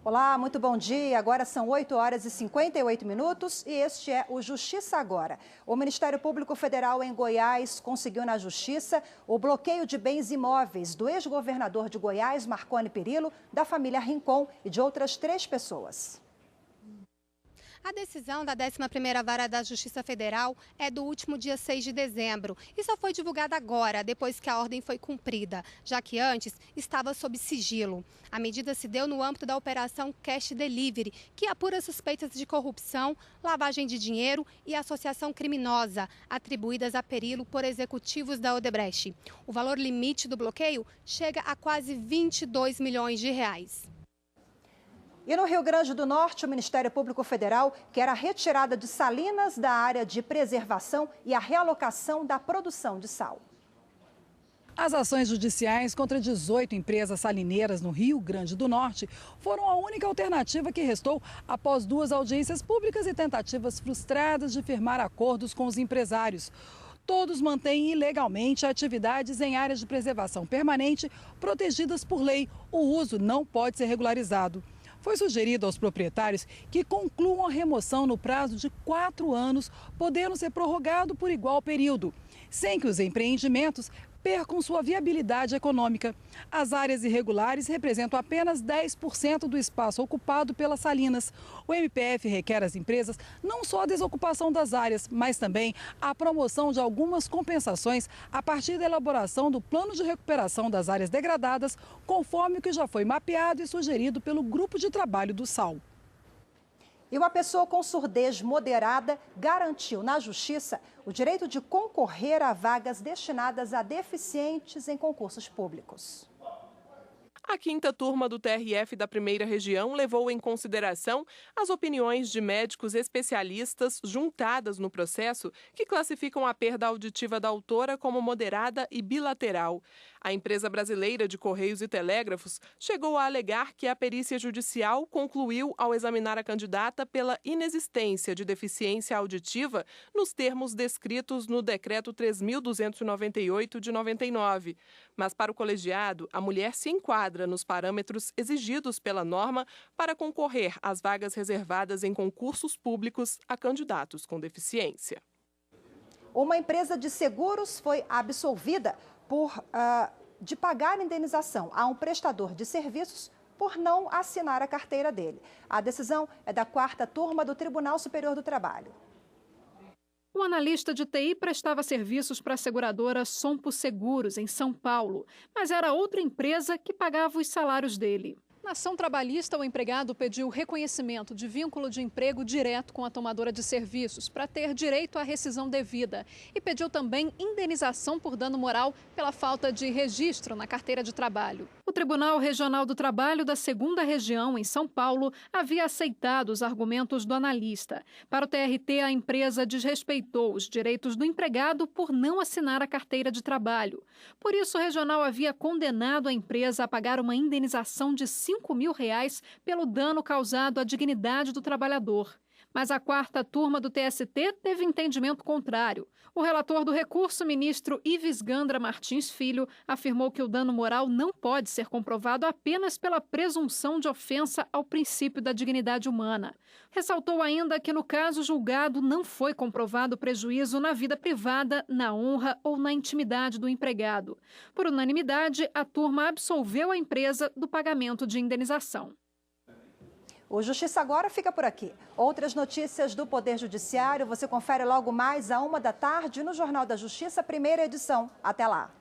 Olá, muito bom dia. Agora são 8 horas e 58 minutos e este é o Justiça Agora. O Ministério Público Federal em Goiás conseguiu na Justiça o bloqueio de bens imóveis do ex-governador de Goiás, Marconi Perillo, da família Rincon e de outras 3 pessoas. A decisão da 11ª Vara da Justiça Federal é do último dia 6 de dezembro e só foi divulgada agora, depois que a ordem foi cumprida, já que antes estava sob sigilo. A medida se deu no âmbito da Operação Cash Delivery, que apura suspeitas de corrupção, lavagem de dinheiro e associação criminosa, atribuídas a Perillo por executivos da Odebrecht. O valor limite do bloqueio chega a quase 22 milhões de reais. E no Rio Grande do Norte, o Ministério Público Federal quer a retirada de salinas da área de preservação e a realocação da produção de sal. As ações judiciais contra 18 empresas salineiras no Rio Grande do Norte foram a única alternativa que restou após 2 audiências públicas e tentativas frustradas de firmar acordos com os empresários. Todos mantêm ilegalmente atividades em áreas de preservação permanente protegidas por lei. O uso não pode ser regularizado. Foi sugerido aos proprietários que concluam a remoção no prazo de 4 anos, podendo ser prorrogado por igual período, sem que os empreendimentos percam sua viabilidade econômica. As áreas irregulares representam apenas 10% do espaço ocupado pelas salinas. O MPF requer às empresas não só a desocupação das áreas, mas também a promoção de algumas compensações a partir da elaboração do plano de recuperação das áreas degradadas, conforme o que já foi mapeado e sugerido pelo Grupo de Trabalho do Sal. E uma pessoa com surdez moderada garantiu na Justiça o direito de concorrer a vagas destinadas a deficientes em concursos públicos. A 5ª turma do TRF da 1ª Região levou em consideração as opiniões de médicos especialistas juntadas no processo que classificam a perda auditiva da autora como moderada e bilateral. A empresa brasileira de Correios e Telégrafos chegou a alegar que a perícia judicial concluiu ao examinar a candidata pela inexistência de deficiência auditiva nos termos descritos no Decreto 3.298 de 99. Mas para o colegiado, a mulher se enquadra nos parâmetros exigidos pela norma para concorrer às vagas reservadas em concursos públicos a candidatos com deficiência. Uma empresa de seguros foi absolvida de pagar indenização a um prestador de serviços por não assinar a carteira dele. A decisão é da 4ª turma do Tribunal Superior do Trabalho. O analista de TI prestava serviços para a seguradora Sompo Seguros, em São Paulo, mas era outra empresa que pagava os salários dele. Na ação trabalhista, o empregado pediu reconhecimento de vínculo de emprego direto com a tomadora de serviços para ter direito à rescisão devida e pediu também indenização por dano moral pela falta de registro na carteira de trabalho. O Tribunal Regional do Trabalho da 2ª Região, em São Paulo, havia aceitado os argumentos do analista. Para o TRT, a empresa desrespeitou os direitos do empregado por não assinar a carteira de trabalho. Por isso, o Regional havia condenado a empresa a pagar uma indenização de R$5 mil pelo dano causado à dignidade do trabalhador. Mas a 4ª turma do TST teve entendimento contrário. O relator do recurso, ministro Ives Gandra Martins Filho, afirmou que o dano moral não pode ser comprovado apenas pela presunção de ofensa ao princípio da dignidade humana. Ressaltou ainda que no caso julgado não foi comprovado prejuízo na vida privada, na honra ou na intimidade do empregado. Por unanimidade, a turma absolveu a empresa do pagamento de indenização. O Justiça Agora fica por aqui. Outras notícias do Poder Judiciário você confere logo mais à 1 da tarde no Jornal da Justiça, 1ª edição. Até lá.